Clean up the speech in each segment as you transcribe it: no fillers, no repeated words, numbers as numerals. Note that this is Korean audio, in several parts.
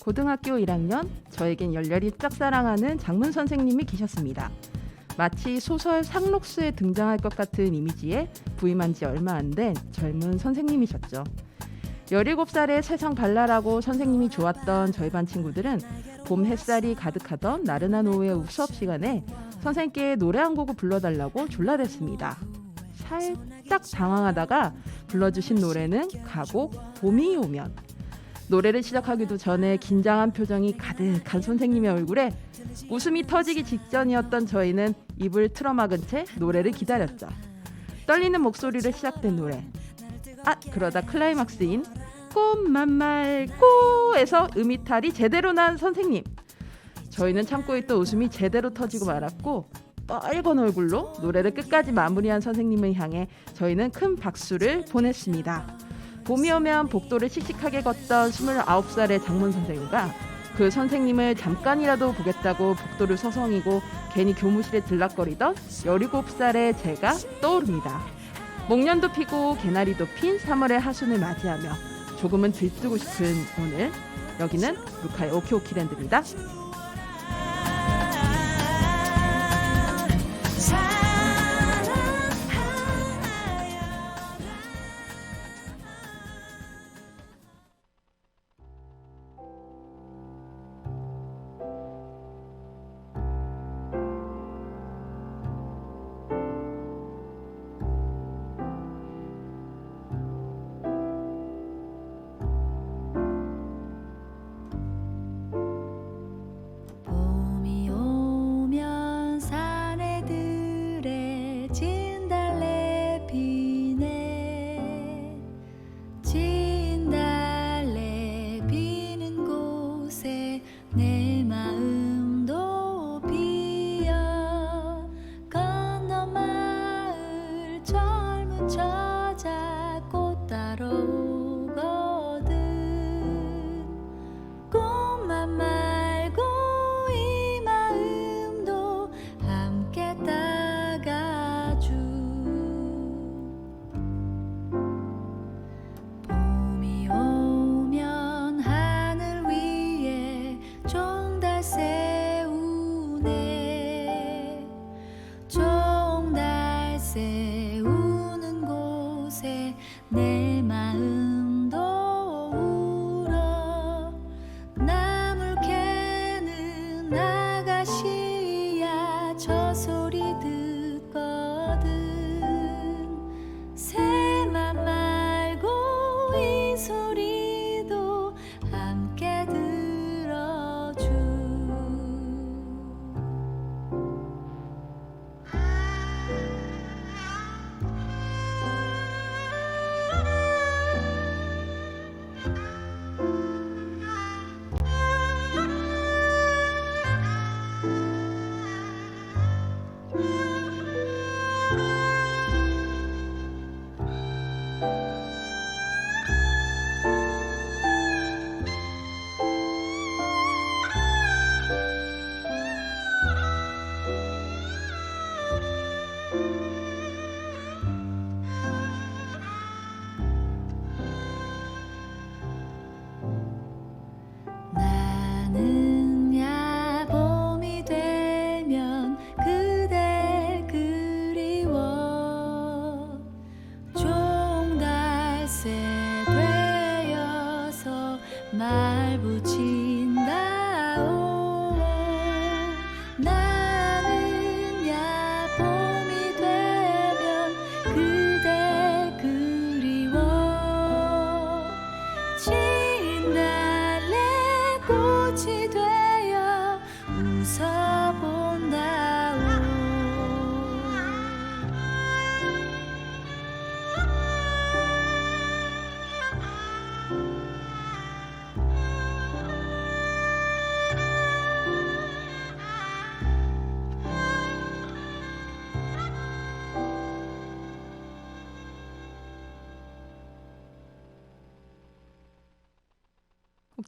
고등학교 1학년 저에겐 열렬히 짝사랑하는 장문 선생님이 계셨습니다. 마치 소설 상록수에 등장할 것 같은 이미지에 부임한 지 얼마 안 된 젊은 선생님이셨죠. 17살에 세상 발랄하고 선생님이 좋았던 저희 반 친구들은 봄 햇살이 가득하던 나른한 오후의 수업 시간에 선생님께 노래 한 곡을 불러달라고 졸라댔습니다. 살짝 당황하다가 불러주신 노래는 가곡 봄이 오면. 노래를 시작하기도 전에 긴장한 표정이 가득한 선생님의 얼굴에 웃음이 터지기 직전이었던 저희는 입을 틀어막은 채 노래를 기다렸죠. 떨리는 목소리로 시작된 노래. 그러다 클라이막스인 꽃만 말고에서 음이탈이 제대로 난 선생님. 저희는 참고 있던 웃음이 제대로 터지고 말았고 빨간 얼굴로 노래를 끝까지 마무리한 선생님을 향해 저희는 큰 박수를 보냈습니다. 봄이 오면 복도를 씩씩하게 걷던 29살의 장문 선생님과 그 선생님을 잠깐이라도 보겠다고 복도를 서성이고 괜히 교무실에 들락거리던 17살의 제가 떠오릅니다. 목련도 피고 개나리도 핀 3월의 하순을 맞이하며 조금은 들뜨고 싶은 오늘, 여기는 루카의 오키오키랜드입니다.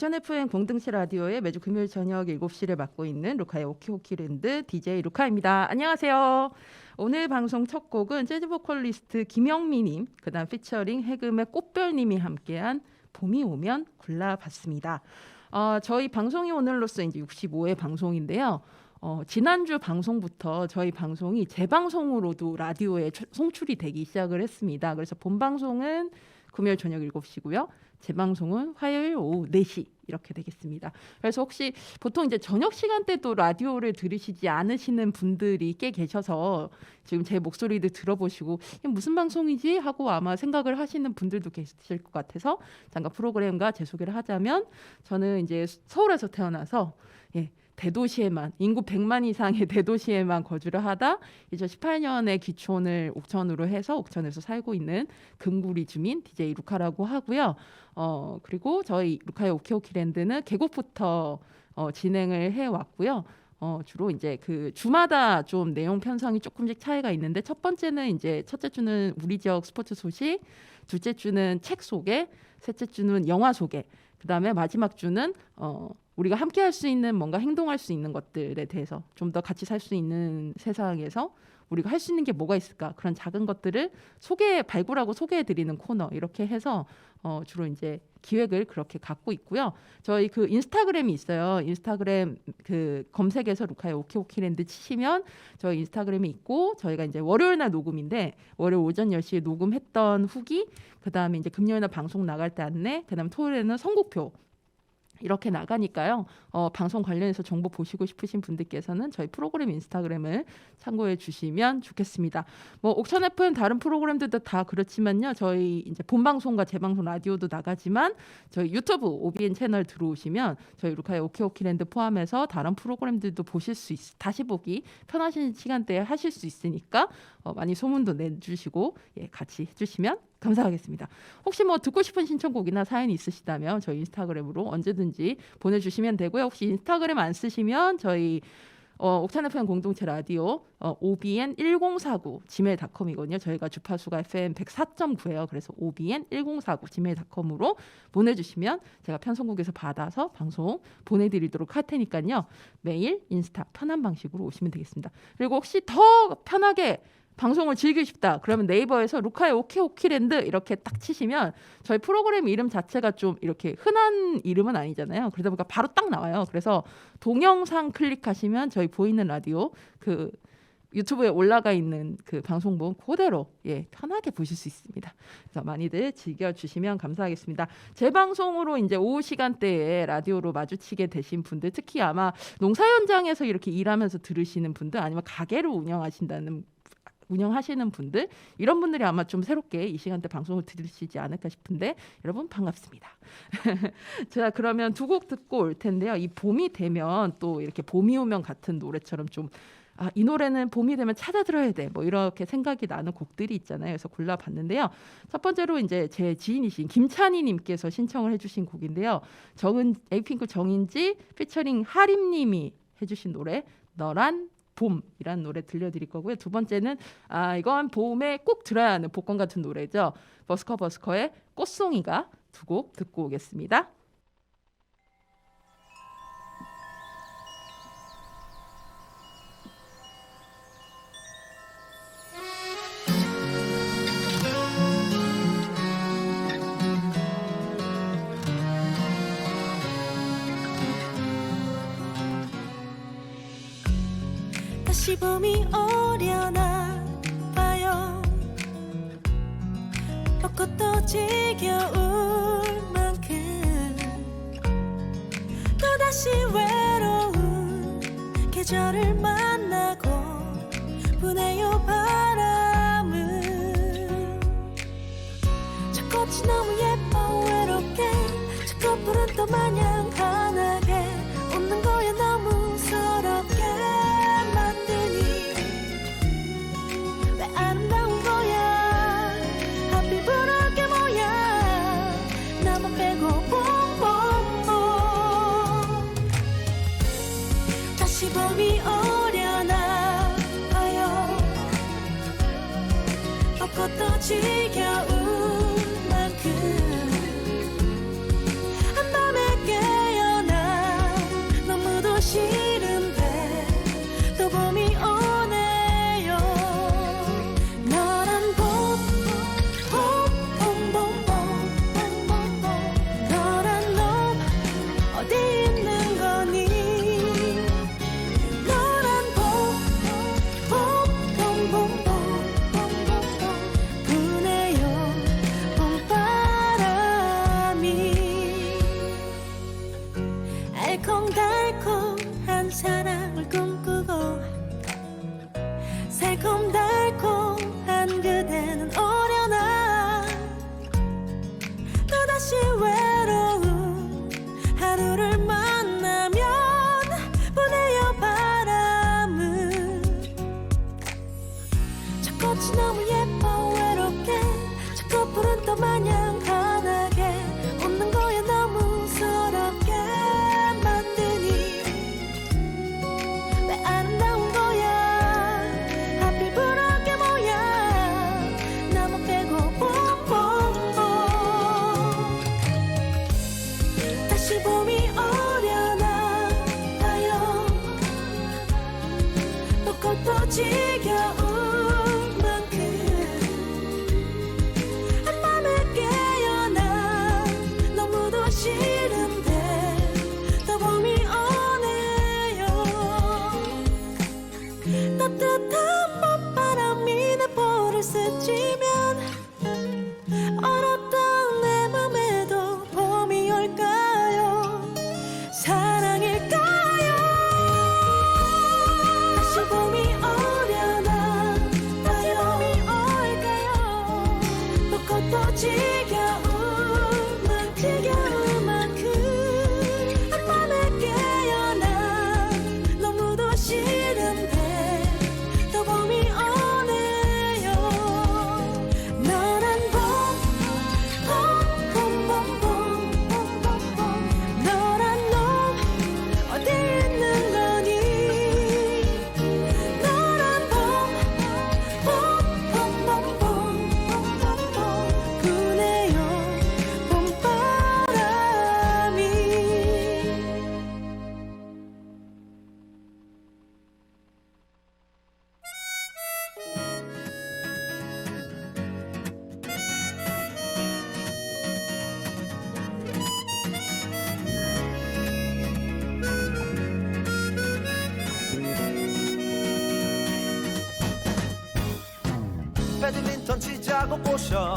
옥천 FM 공등시 라디오의 매주 금요일 저녁 7시를 맡고 있는 루카의 오키오키랜드 DJ 루카입니다. 안녕하세요. 오늘 방송 첫 곡은 재즈 보컬리스트 김영미님, 그다음 피처링 해금의 꽃별님이 함께한 봄이 오면 골라봤습니다. 저희 방송이 오늘로써 이제 65회 방송인데요. 지난주 방송부터 저희 방송이 재방송으로도 라디오에 송출이 되기 시작을 했습니다. 그래서 본 방송은 금요일 저녁 7시고요. 재방송은 화요일 오후 4시 이렇게 되겠습니다. 그래서 혹시 보통 이제 저녁 시간대도 라디오를 들으시지 않으시는 분들이 꽤 계셔서 지금 제 목소리를 들어보시고 이게 무슨 방송이지 하고 아마 생각을 하시는 분들도 계실 것 같아서 잠깐 프로그램과 제 소개를 하자면, 저는 이제 서울에서 태어나서 대도시에만, 인구 100만 이상의 대도시에만 거주를 하다 2018년에 귀촌을 옥천으로 해서 옥천에서 살고 있는 금구리 주민 DJ 루카라고 하고요. 그리고 저희 루카의 오키오키랜드는 계곡부터 진행을 해왔고요. 주로 이제 그 주마다 좀 내용 편성이 조금씩 차이가 있는데, 첫 번째는 이제 첫째 주는 우리 지역 스포츠 소식, 둘째 주는 책 소개, 셋째 주는 영화 소개, 그 다음에 마지막 주는 우리가 함께 할 수 있는 뭔가 행동할 수 있는 것들에 대해서, 좀 더 같이 살 수 있는 세상에서 우리가 할 수 있는 게 뭐가 있을까, 그런 작은 것들을 발굴하고 소개해 드리는 코너, 이렇게 해서 주로 이제 기획을 그렇게 갖고 있고요. 저희 그 인스타그램이 있어요. 인스타그램 그 검색해서 루카의 오키오키랜드 치시면 저희 인스타그램이 있고, 저희가 이제 월요일 날 녹음인데 월요일 오전 10시에 녹음했던 후기, 그다음에 이제 금요일 날 방송 나갈 때 안내, 그다음에 토요일에는 선곡표 이렇게 나가니까요. 방송 관련해서 정보 보시고 싶으신 분들께서는 저희 프로그램 인스타그램을 참고해 주시면 좋겠습니다. 뭐 옥천 FM 다른 프로그램들도 다 그렇지만요. 저희 이제 본 방송과 재방송 라디오도 나가지만 저희 유튜브 OBN 채널 들어오시면 저희 루카의 오키오키랜드 포함해서 다른 프로그램들도 보실 수 다시 보기 편하신 시간대에 하실 수 있으니까 많이 소문도 내주시고 같이 해주시면 감사하겠습니다. 혹시 뭐 듣고 싶은 신청곡이나 사연이 있으시다면 저희 인스타그램으로 언제든지 보내주시면 되고요. 혹시 인스타그램 안 쓰시면 저희 옥천 FM 공동체 라디오 obn1049 gmail.com이거든요. 저희가 주파수가 FM 104.9예요. 그래서 obn1049 gmail.com으로 보내주시면 제가 편성국에서 받아서 방송 보내드리도록 할 테니까요. 매일 인스타 편한 방식으로 오시면 되겠습니다. 그리고 혹시 더 편하게 방송을 즐기고 싶다 그러면 네이버에서 루카의 오키오키랜드 이렇게 딱 치시면 저희 프로그램 이름 자체가 좀 이렇게 흔한 이름은 아니잖아요. 그러다 보니까 바로 딱 나와요. 그래서 동영상 클릭하시면 저희 보이는 라디오 그 유튜브에 올라가 있는 그 방송본 그대로 편하게 보실 수 있습니다. 그래서 많이들 즐겨주시면 감사하겠습니다. 재방송으로 이제 오후 시간대에 라디오로 마주치게 되신 분들, 특히 아마 농사 현장에서 이렇게 일하면서 들으시는 분들, 아니면 가게를 운영하시는 분들, 이런 분들이 아마 좀 새롭게 이 시간대 방송을 들으시지 않을까 싶은데 여러분 반갑습니다. 자, 그러면 두 곡 듣고 올 텐데요. 이 봄이 되면 또 이렇게 봄이 오면 같은 노래처럼 좀 이 노래는 봄이 되면 찾아 들어야 돼, 뭐 이렇게 생각이 나는 곡들이 있잖아요. 그래서 골라봤는데요. 첫 번째로 이제 제 지인이신 김찬희님께서 신청을 해주신 곡인데요. 에이핑크 정인지 피처링 하림님이 해주신 노래 너란 봄이라는 노래 들려드릴 거고요. 두 번째는 이건 봄에 꼭 들어야 하는 복권 같은 노래죠. 버스커의 꽃송이가, 두 곡 듣고 오겠습니다. 다시 봄이 오려나 봐요. 벚꽃도 지겨울 만큼 또다시 외로운 계절을 만나고 부네요 바람은. 저 꽃이 너무 예뻐 외롭게, 저 꽃불은 또 마냥 환하게 웃는 거야 너무 서럽게. 아름다운 거야 하필 부러울 뭐야 나만 빼고 봄봄봄. 다시 봄이 오려나 봐요. 벚꽃도 지겨울 만큼 한밤에 깨어나 너무도 싫은데 또 봄이 오네요. 너란 봄, 봄, 봄, 봄, 봄, 봄, 봄, 봄. 알콩달콩한 사랑을 꿈꾸고 새콤달콤한 그대는 오려나 또다시 외로운 하루를 만나면 보내요 바람은 저 꽃이 너무 예뻐 외롭게 저 꽃푸른 또 마냥 환하게 웃는 거야 너무 서럽게 만드니 왜 아름다운 거야 하필 그렇게 뭐야 나만 빼고 봄봄봄 다시 봄이 오려나 봐요 또 꽃도 지겨운 만큼 한밤에 깨어나 너무도 싫은데 또 봄이 오네요 따뜻한 봄바람이 내 볼을 스치면 얼었던 내 맘에도 봄이 올까요 사랑일까요 다시 봄이 오려나 다시 봄이 올까요 또 꽃도 지겨운 만큼 한밤에 깨어나 너무도 싫은데 또 봄이 오네요 너란 봄봄봄봄봄봄봄 너란 놈 어디 있는 거니 너란 봄봄봄봄봄봄 부네요 봄바람이 배드민턴 치자고 꼬셔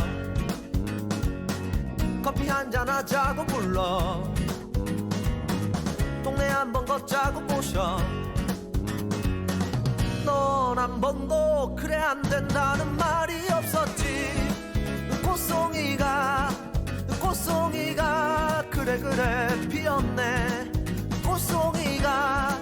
커피 한잔 하자고 불러 동네 한번 걷자고 꼬셔 넌 한 번도 그래 안 된다는 말이 없었지 꽃송이가 그래 피었네 꽃송이가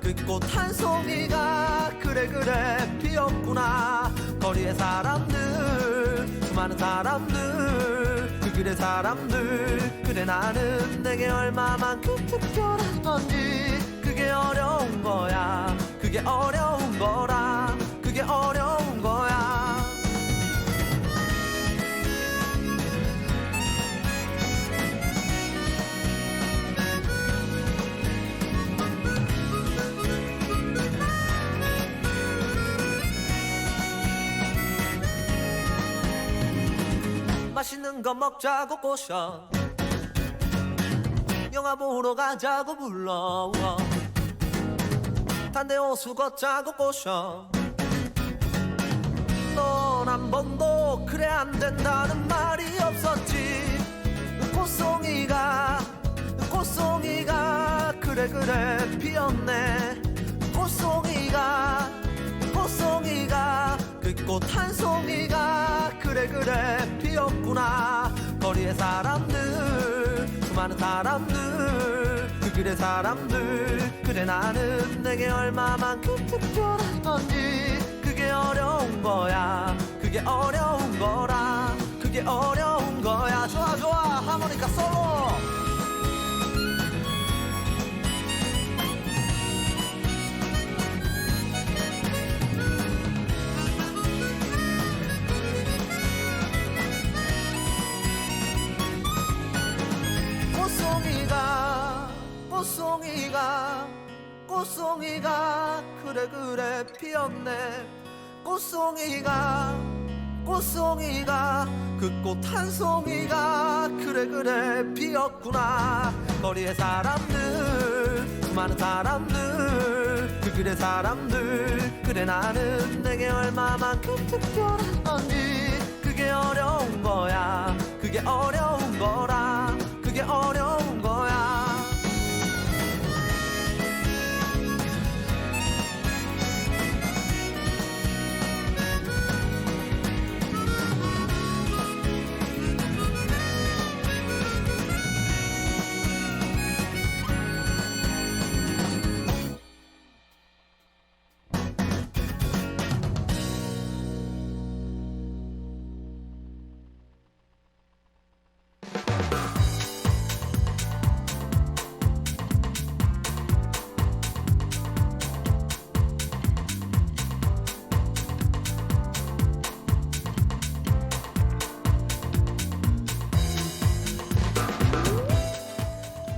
그 꽃 한 송이가 그래 피었구나 거리의 사람들 수많은 사람들 그 길의 사람들 그래 나는 내게 얼마만큼 특별한 건지 그게 어려운 거야 그게 어려운 거라 그게 어려운 거야 맛있는 거 먹자고 꼬셔 영화 보러 가자고 불러 단대 호수 걷자고 꼬셔 넌 한 번도 그래 안 된다는 말이 없었지 꽃송이가 그래 피었네 꽃송이가 그 꽃 한 송이가 그래 피었구나 거리의 사람들 수많은 사람들 그 길의 사람들 그래 나는 내게 얼마만큼 특별한 건지 그게 어려운 거야 그게 어려운 거라 그게 어려운 거야 좋아 하모니카 솔로 꽃송이가 그래 피었네 꽃송이가 그 꽃 한 송이가 그래 피었구나 거리의 사람들 수많은 사람들 그 길의 사람들 그래 나는 내게 얼마만큼 특별한 건지 그게 어려운 거야 그게 어려운 거라 그게 어려운 거야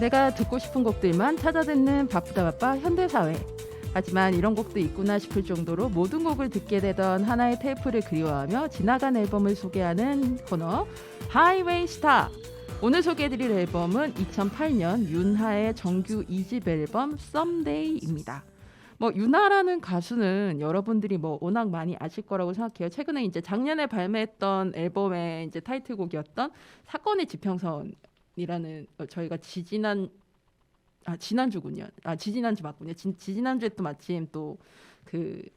내가 듣고 싶은 곡들만 찾아 듣는 바쁘다 바빠 현대사회. 하지만 이런 곡도 있구나 싶을 정도로 모든 곡을 듣게 되던 하나의 테이프를 그리워하며 지나간 앨범을 소개하는 코너 하이웨이 스타. 오늘 소개해드릴 앨범은 2008년 윤하의 정규 2집 앨범 Someday입니다. 윤하라는 가수는 여러분들이 워낙 많이 아실 거라고 생각해요. 최근에 이제 작년에 발매했던 앨범의 이제 타이틀곡이었던 사건의 지평선이라는 저희가 지난주군요. 지지난주 맞군요. 지지난주에 또 마침 또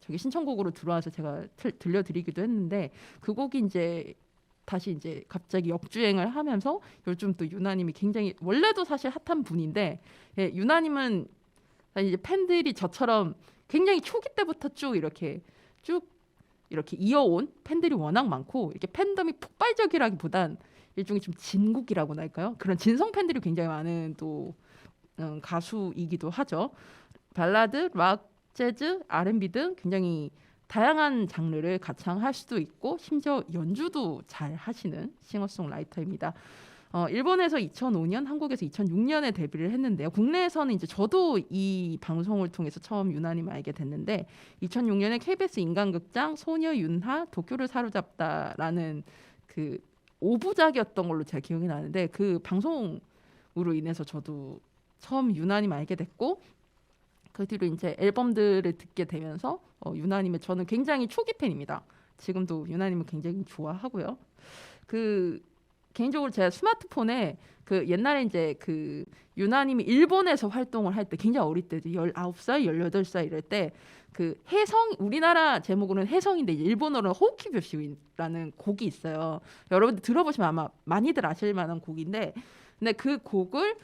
저기 신청곡으로 들어와서 제가 들려드리기도 했는데 그 곡이 이제 다시 이제 갑자기 역주행을 하면서 요즘 또 유나님이 굉장히 원래도 사실 핫한 분인데 유나님은 이제 팬들이 저처럼 굉장히 초기 때부터 쭉 이렇게 이어온 팬들이 워낙 많고 이렇게 팬덤이 폭발적이라기보단 일종의 좀 진국이라고나 할까요? 그런 진성 팬들이 굉장히 많은 또 가수이기도 하죠. 발라드, 락, 재즈, R&B 등 굉장히 다양한 장르를 가창할 수도 있고 심지어 연주도 잘 하시는 싱어송라이터입니다. 일본에서 2005년, 한국에서 2006년에 데뷔를 했는데요. 국내에서는 이제 저도 이 방송을 통해서 처음 유나님 알게 됐는데 2006년에 KBS 인간극장 소녀 윤하 도쿄를 사로잡다라는 그 5부작이었던 걸로 제가 기억이 나는데 그 방송으로 인해서 저도 처음 유나님 알게 됐고 그 뒤로 이제 앨범들을 듣게 되면서 유나님의 저는 굉장히 초기 팬입니다. 지금도 유나님을 굉장히 좋아하고요. 개인적으로 제가 스마트폰에 옛날에 이제 유나님이 일본에서 활동을 할 때 굉장히 어릴 때 19살, 18살 이럴 때 우리나라 제목으로는 혜성인데 일본어로는 호우키뷰시라는 곡이 있어요. 여러분들 들어보시면 아마 많이들 아실 만한 곡인데 근데 그 곡을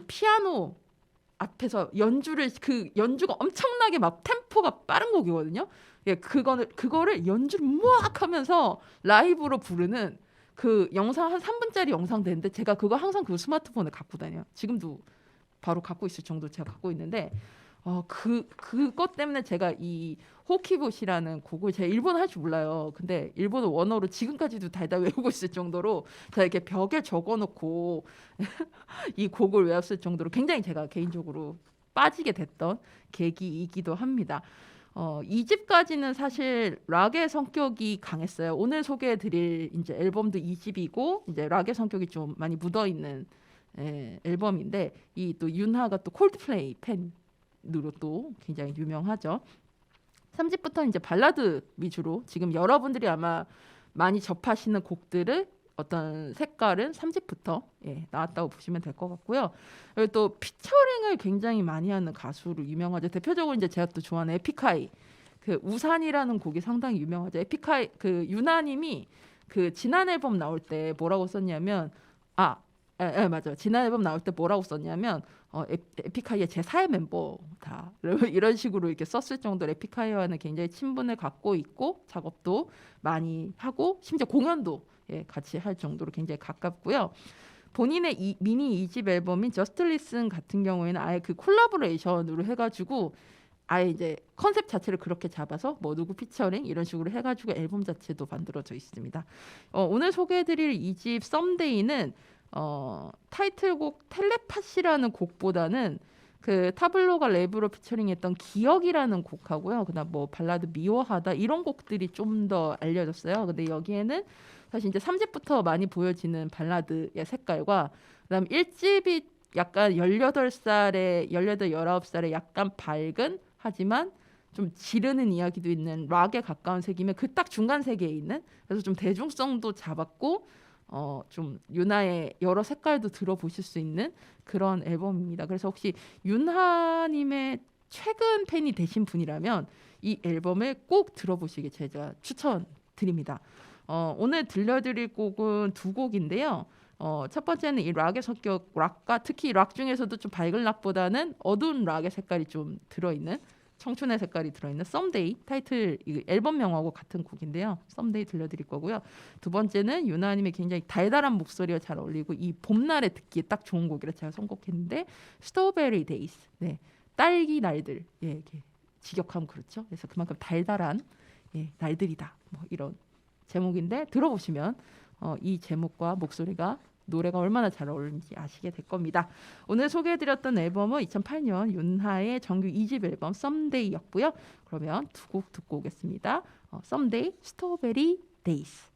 피아노 앞에서 연주가 엄청나게 막 템포가 빠른 곡이거든요. 그거를 연주를 막 하면서 라이브로 부르는 영상 한 3분짜리 영상 되는데 제가 그거 항상 스마트폰에 갖고 다녀요. 지금도 바로 갖고 있을 정도로 제가 갖고 있는데 그것 때문에 제가 이 호키보시라는 곡을 제가 일본어 할 줄 몰라요. 근데 일본어 원어로 지금까지도 달달 외우고 있을 정도로 제가 이렇게 벽에 적어놓고 이 곡을 외웠을 정도로 굉장히 제가 개인적으로 빠지게 됐던 계기이기도 합니다. 2집까지는 사실 락의 성격이 강했어요. 오늘 소개해드릴 이제 앨범도 2집이고 이제 락의 성격이 좀 많이 묻어있는 앨범인데 이 또 윤하가 또 콜드플레이 팬으로 또 굉장히 유명하죠. 3집부터 이제 발라드 위주로 지금 여러분들이 아마 많이 접하시는 곡들을 어떤 색깔은 3집부터 나왔다고 보시면 될 것 같고요. 그리고 또 피처링을 굉장히 많이 하는 가수로 유명하죠. 대표적으로 이제 제가 또 좋아하는 에픽하이 우산이라는 곡이 상당히 유명하죠. 에픽하이 유나님이 지난 앨범 나올 때 뭐라고 썼냐면 맞아요. 지난 앨범 나올 때 뭐라고 썼냐면 에픽하이의 제4의 멤버다 이런 식으로 이렇게 썼을 정도로 에픽하이와는 굉장히 친분을 갖고 있고 작업도 많이 하고 심지어 공연도 같이 할 정도로 굉장히 가깝고요. 본인의 미니 2집 앨범인 Just Listen 같은 경우에는 아예 콜라보레이션으로 해가지고 아예 이제 컨셉 자체를 그렇게 잡아서 누구 피처링 이런 식으로 해가지고 앨범 자체도 만들어져 있습니다. 오늘 소개해드릴 2집 Someday는 타이틀곡 텔레파시라는 곡보다는 타블로가 랩으로 피처링했던 기억이라는 곡하고요. 그다음 발라드 미워하다 이런 곡들이 좀 더 알려졌어요. 근데 여기에는 사실 이제 3집부터 많이 보여지는 발라드의 색깔과 그다음 1집이 약간 18살에 19살에 약간 밝은 하지만 좀 지르는 이야기도 있는 락에 가까운 색이면 딱 중간 세계에 있는 그래서 좀 대중성도 잡았고 좀 윤하의 여러 색깔도 들어보실 수 있는 그런 앨범입니다. 그래서 혹시 윤하님의 최근 팬이 되신 분이라면 이 앨범을 꼭 들어보시길 제가 추천드립니다. 오늘 들려드릴 곡은 두 곡인데요. 첫 번째는 이 락의 성격, 락과 특히 락 중에서도 좀 밝은 락보다는 어두운 락의 색깔이 좀 들어있는 청춘의 색깔이 들어있는 Someday 타이틀 앨범 명하고 같은 곡인데요. Someday 들려드릴 거고요. 두 번째는 유나님의 굉장히 달달한 목소리가 잘 어울리고 이 봄날에 듣기에 딱 좋은 곡이라 제가 선곡했는데 Strawberry Days, 딸기 날들, 이렇게 직역하면 그렇죠. 그래서 그만큼 달달한 날들이다. 이런 제목인데 들어보시면 이 제목과 목소리가 노래가 얼마나 잘 어울리는지 아시게 될 겁니다. 오늘 소개해드렸던 앨범은 2008년 윤하의 정규 2집 앨범 Someday였고요. 그러면 두 곡 듣고 오겠습니다. Someday, Strawberry Days.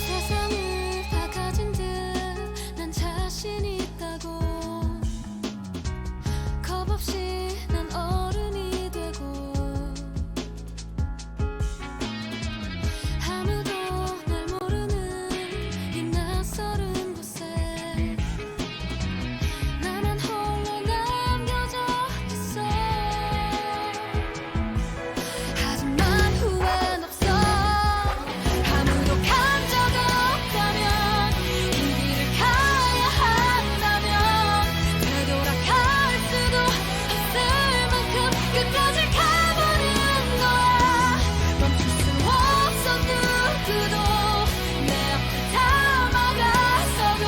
세상을 다 가진 듯 난 자신 있다고 겁 없이 난 어른이 되고 아무도 날 모르는 이 낯설은 곳에 나만 홀로 남겨져 있어. 하지만 후회는 없어. 아무도 간 적 없다면 이 길을 가야 한다면 되돌아갈 수도 없을 만큼 끝까지 가보는 거야. 멈출 수 없어. 누구도 내 앞을 다 막아서도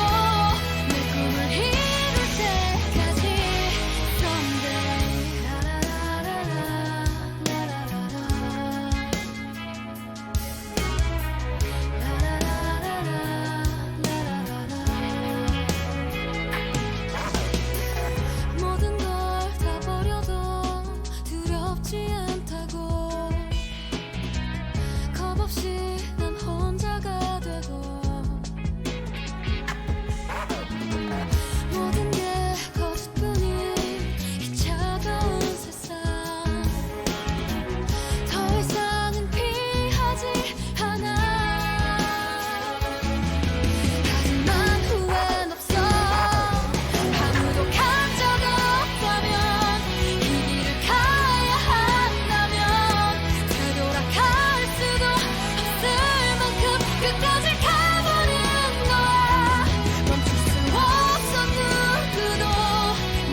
내 꿈을 이룰 때까지 Someday 라라라라라 모든 걸 다 버려도 두렵지 않다고 겁 없이 난 혼자가 되고 모든 게 거짓뿐인 이 차가운 세상 더 이상은 피하지 않아. 하지만 후회는 없어. 아무도 간 적 없다면 이 길을 가야 한다면 되돌아갈 수도 없을 만큼 끝까지 가보는 거야. 멈출 수 없어. 누구도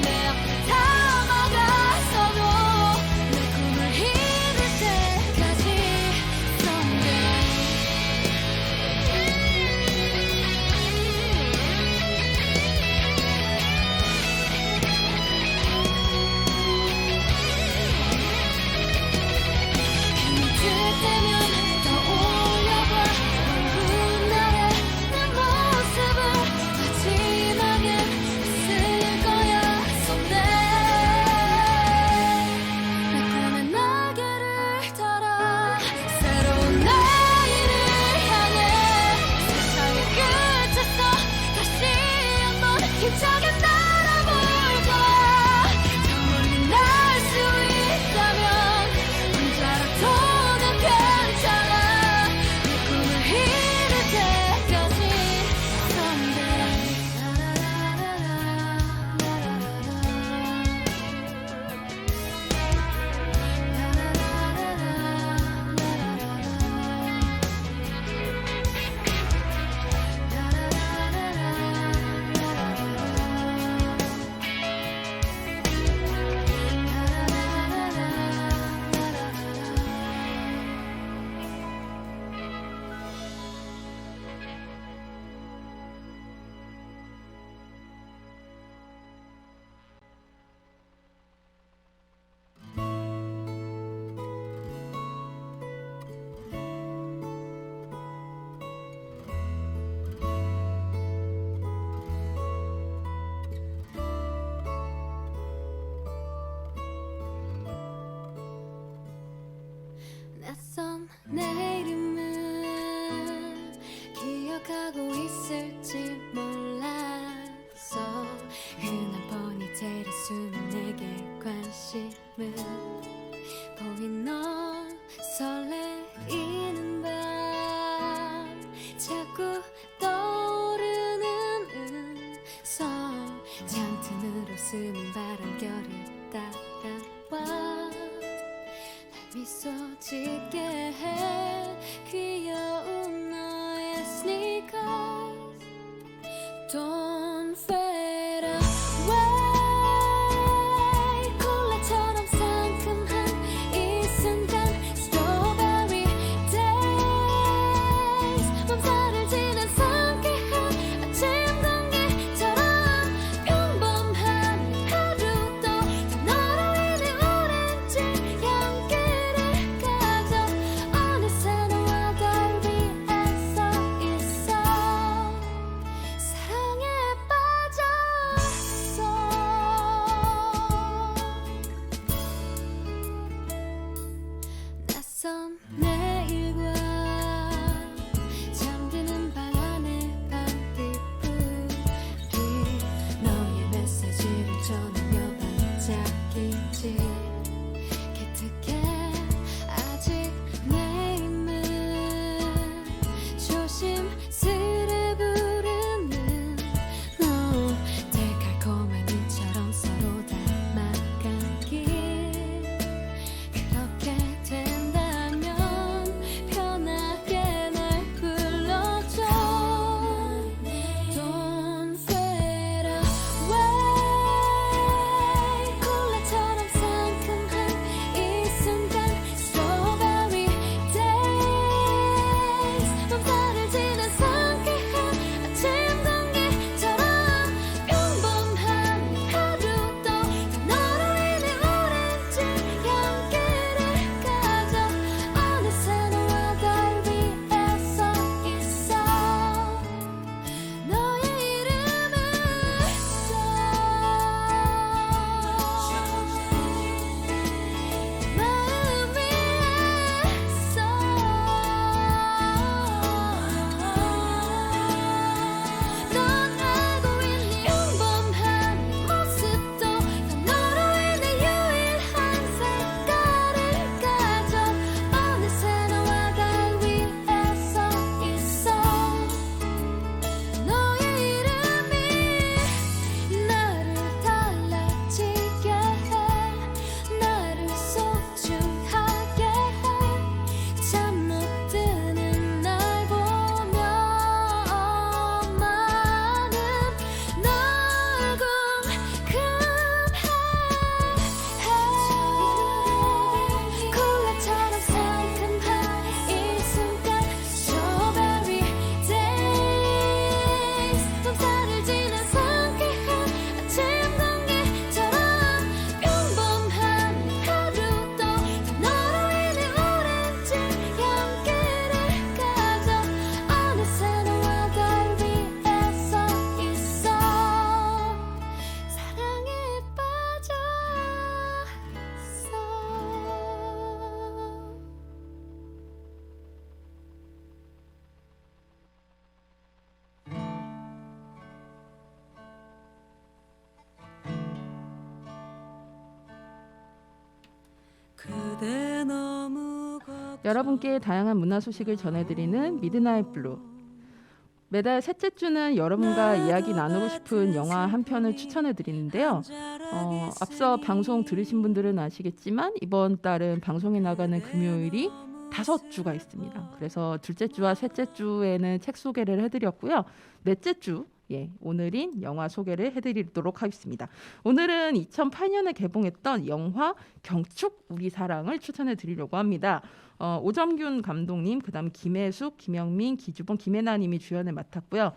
내 앞을 다 막아서도 내 꿈을 이룰 때까지 Someday. 힘이 들 때면 떠올려봐. 먼 날의 내 모습을 마지막에 있을 거야. Someday. 내 꿈의 날개를 달아 새로운 내일을 향해 세상의 끝에서 다시 한번 힘차게 날아볼 거야. 저 멀리 날 수 있다면 혼자라도 난 괜찮아. 내 꿈을 이룰 때까지 Someday 낯선 내 이름은 기억하고 있을지 몰랐어. 흔한 포니테일의 수는 내게 관심을 보인 너 설레이는 밤 자꾸 떠오르는 음성 잔뜩으로 스는 바람결이 따라와 미소 짓게 해. 귀여운 너의 sneakers Don't fade away. 콜라처럼 상큼한 이 순간 Strawberry days. 맘살을 지난 상쾌한 아침과 그대 너무 여러분께 다양한 문화 소식을 전해드리는 미드나잇 블루. 매달 셋째 주는 여러분과 이야기 나누고 싶은 영화 한 편을 추천해 드리는데요. 앞서 방송 들으신 분들은 아시겠지만 이번 달은 방송에 나가는 금요일이 5주가 있습니다. 그래서 둘째 주와 셋째 주에는 책 소개를 해드렸고요. 넷째 주 오늘인 영화 소개를 해드리도록 하겠습니다. 오늘은 2008년에 개봉했던 영화 경축 우리 사랑을 추천해 드리려고 합니다. 오정균 감독님, 그다음 김혜숙, 김영민, 기주봉, 김혜나님이 주연을 맡았고요.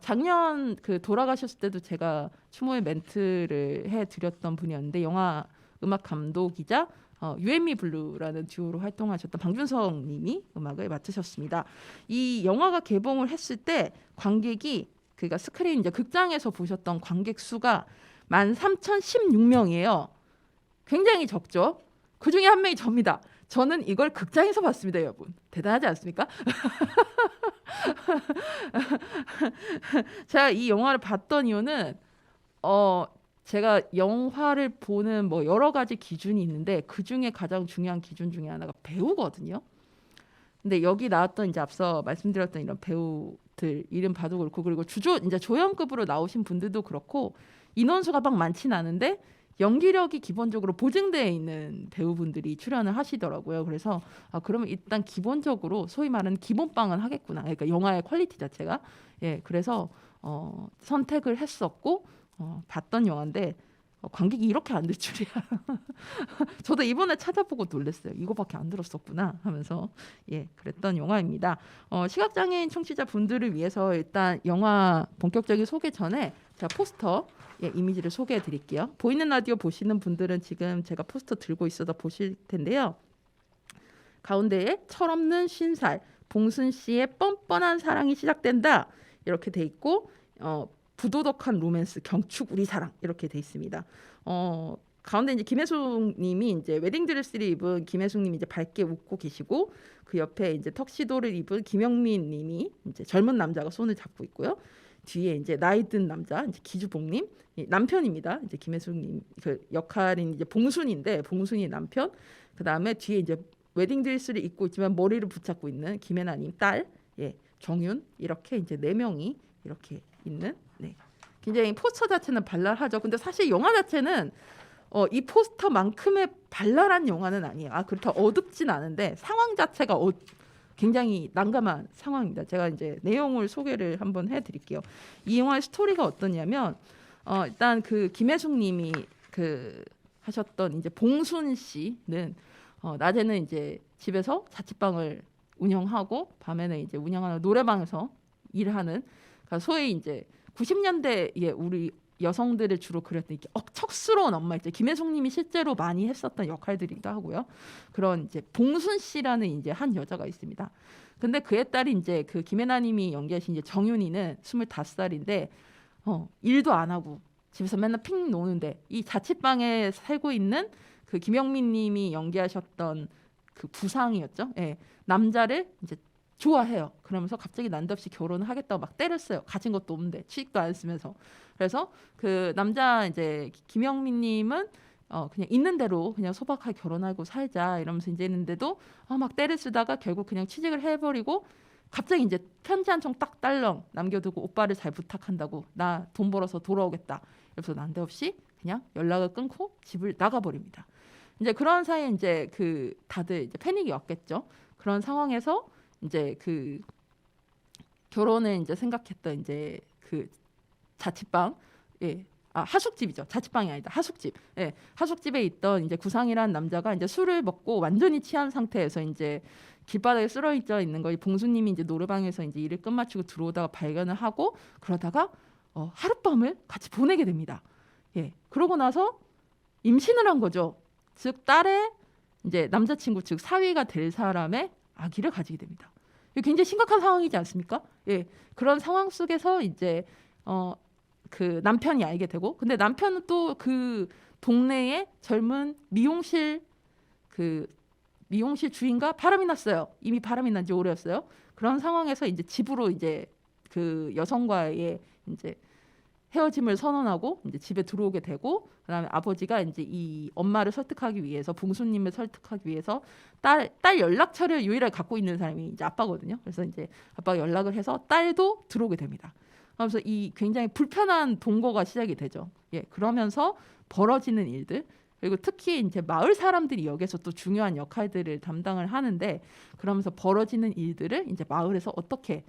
작년 그 돌아가셨을 때도 제가 추모의 멘트를 해드렸던 분이었는데 영화 음악 감독이자 유앤미 블루라는 듀오로 활동하셨던 방준성님이 음악을 맡으셨습니다. 이 영화가 개봉을 했을 때 관객이 그러니까 스크린 이제 극장에서 보셨던 관객 수가 13,016명이에요. 굉장히 적죠. 그 중에 한 명이 접니다. 저는 이걸 극장에서 봤습니다, 여러분. 대단하지 않습니까? 제가 이 영화를 봤던 이유는 제가 영화를 보는 뭐 여러 가지 기준이 있는데 그 중에 가장 중요한 기준 중에 하나가 배우거든요. 근데 여기 나왔던 이제 앞서 말씀드렸던 이런 배우들 이름 봐도 그렇고 그리고 이제 조연급으로 나오신 분들도 그렇고 인원수가 막 많지는 않은데 연기력이 기본적으로 보증되어 있는 배우분들이 출연을 하시더라고요. 그래서 그러면 일단 기본적으로 소위 말하는 기본빵은 하겠구나. 그러니까 영화의 퀄리티 자체가 그래서 선택을 했었고 봤던 영화인데 관객이 이렇게 안 될 줄이야. 저도 이번에 찾아보고 놀랐어요. 이거밖에 안 들었었구나 하면서 그랬던 영화입니다. 시각장애인 청취자 분들을 위해서 일단 영화 본격적인 소개 전에 제가 포스터 이미지를 소개해 드릴게요. 보이는 라디오 보시는 분들은 지금 제가 포스터 들고 있어서 보실 텐데요. 가운데에 철없는 쉰살 봉순 씨의 뻔뻔한 사랑이 시작된다 이렇게 돼 있고 부도덕한 로맨스 경축 우리 사랑 이렇게 돼 있습니다. 가운데 이제 김혜숙님이 이제 웨딩드레스를 입은 김혜숙님이 이제 밝게 웃고 계시고 그 옆에 이제 턱시도를 입은 김영민님이 이제 젊은 남자가 손을 잡고 있고요. 뒤에 이제 나이 든 남자 이제 기주봉님 남편입니다. 이제 김혜숙님 그 역할인 이제 봉순인데 봉순이 남편. 그 다음에 뒤에 이제 웨딩드레스를 입고 있지만 머리를 붙잡고 있는 김혜나님 딸 정윤 이렇게 이제 4명이 이렇게 있는 굉장히 포스터 자체는 발랄하죠. 근데 사실 영화 자체는 이 포스터만큼의 발랄한 영화는 아니에요. 그렇다고 어둡진 않은데 상황 자체가 굉장히 난감한 상황입니다. 제가 이제 내용을 소개를 한번 해드릴게요. 이 영화의 스토리가 어떠냐면 일단 그 김혜숙님이 그 하셨던 이제 봉순 씨는 낮에는 이제 집에서 자취방을 운영하고 밤에는 이제 운영하는 노래방에서 일하는 그러니까 소위 이제 90년대에 우리 여성들을 주로 그렸던 이렇게 억척스러운 엄마 있죠. 김혜숙님이 실제로 많이 했었던 역할들이기도 하고요. 그런 이제 봉순 씨라는 이제 한 여자가 있습니다. 근데 그의 딸이 이제 그 김혜나님이 연기하신 이제 정윤이는 25살인데 일도 안 하고 집에서 맨날 핑 노는데 이 자취방에 살고 있는 그 김영민님이 연기하셨던 그 부상이었죠. 남자를 이제 좋아해요. 그러면서 갑자기 난데없이 결혼을 하겠다고 막 때렸어요. 가진 것도 없는데 취직도 안 했으면서. 그래서 그 남자 이제 김영민님은 그냥 있는 대로 그냥 소박하게 결혼하고 살자 이러면서 이제 했는데도 막 때를 쓰다가 결국 그냥 취직을 해버리고 갑자기 이제 편지 한 통 딱 딸렁 남겨두고 오빠를 잘 부탁한다고 나 돈 벌어서 돌아오겠다. 그래서 난데없이 그냥 연락을 끊고 집을 나가버립니다. 이제 그런 사이에 이제 그 다들 이제 패닉이 왔겠죠. 그런 상황에서 이제 그 결혼을 이제 생각했던 이제 그 자취방 하숙집이죠. 자취방이 아니다. 하숙집. 하숙집에 있던 이제 구상이라는 남자가 이제 술을 먹고 완전히 취한 상태에서 이제 길바닥에 쓰러져 있는 거 봉수님이 이제 노래방에서 이제 일을 끝마치고 들어오다가 발견을 하고 그러다가 하룻밤을 같이 보내게 됩니다. 그러고 나서 임신을 한 거죠. 즉 딸의 이제 남자친구 즉 사위가 될 사람의 아기를 가지게 됩니다. 굉장히 심각한 상황이지 않습니까? 그런 상황 속에서 이제 그 남편이 알게 되고, 근데 남편은 또 그 동네에 젊은 미용실 주인과 바람이 났어요. 이미 바람이 난 지 오래였어요. 그런 상황에서 이제 집으로 이제 그 여성과의 이제 헤어짐을 선언하고 이제 집에 들어오게 되고, 그다음에 아버지가 이제 이 엄마를 설득하기 위해서, 봉수님을 설득하기 위해서 딸 연락처를 유일하게 갖고 있는 사람이 이제 아빠거든요. 그래서 이제 아빠가 연락을 해서 딸도 들어오게 됩니다. 그래서 이 굉장히 불편한 동거가 시작이 되죠. 예, 그러면서 벌어지는 일들, 그리고 특히 이제 마을 사람들이 여기서 또 중요한 역할들을 담당을 하는데, 그러면서 벌어지는 일들을 이제 마을에서 어떻게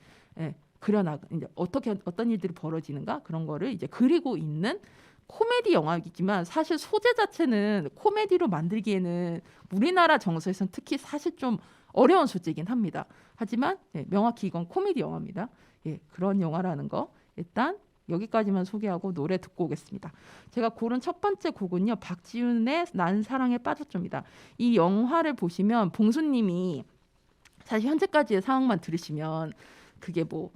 이제 어떻게 어떤 일들이 벌어지는가, 그런 거를 이제 그리고 있는 코미디 영화이지만, 사실 소재 자체는 코미디로 만들기에는 우리나라 정서에서는 특히 사실 좀 어려운 소재이긴 합니다. 하지만 명확히 이건 코미디 영화입니다. 예, 그런 영화라는 거 일단 여기까지만 소개하고 노래 듣고 오겠습니다. 제가 고른 첫 번째 곡은요, 박지윤의 난 사랑에 빠졌죠입니다. 이 영화를 보시면 봉수님이 사실 현재까지의 상황만 들으시면 그게 뭐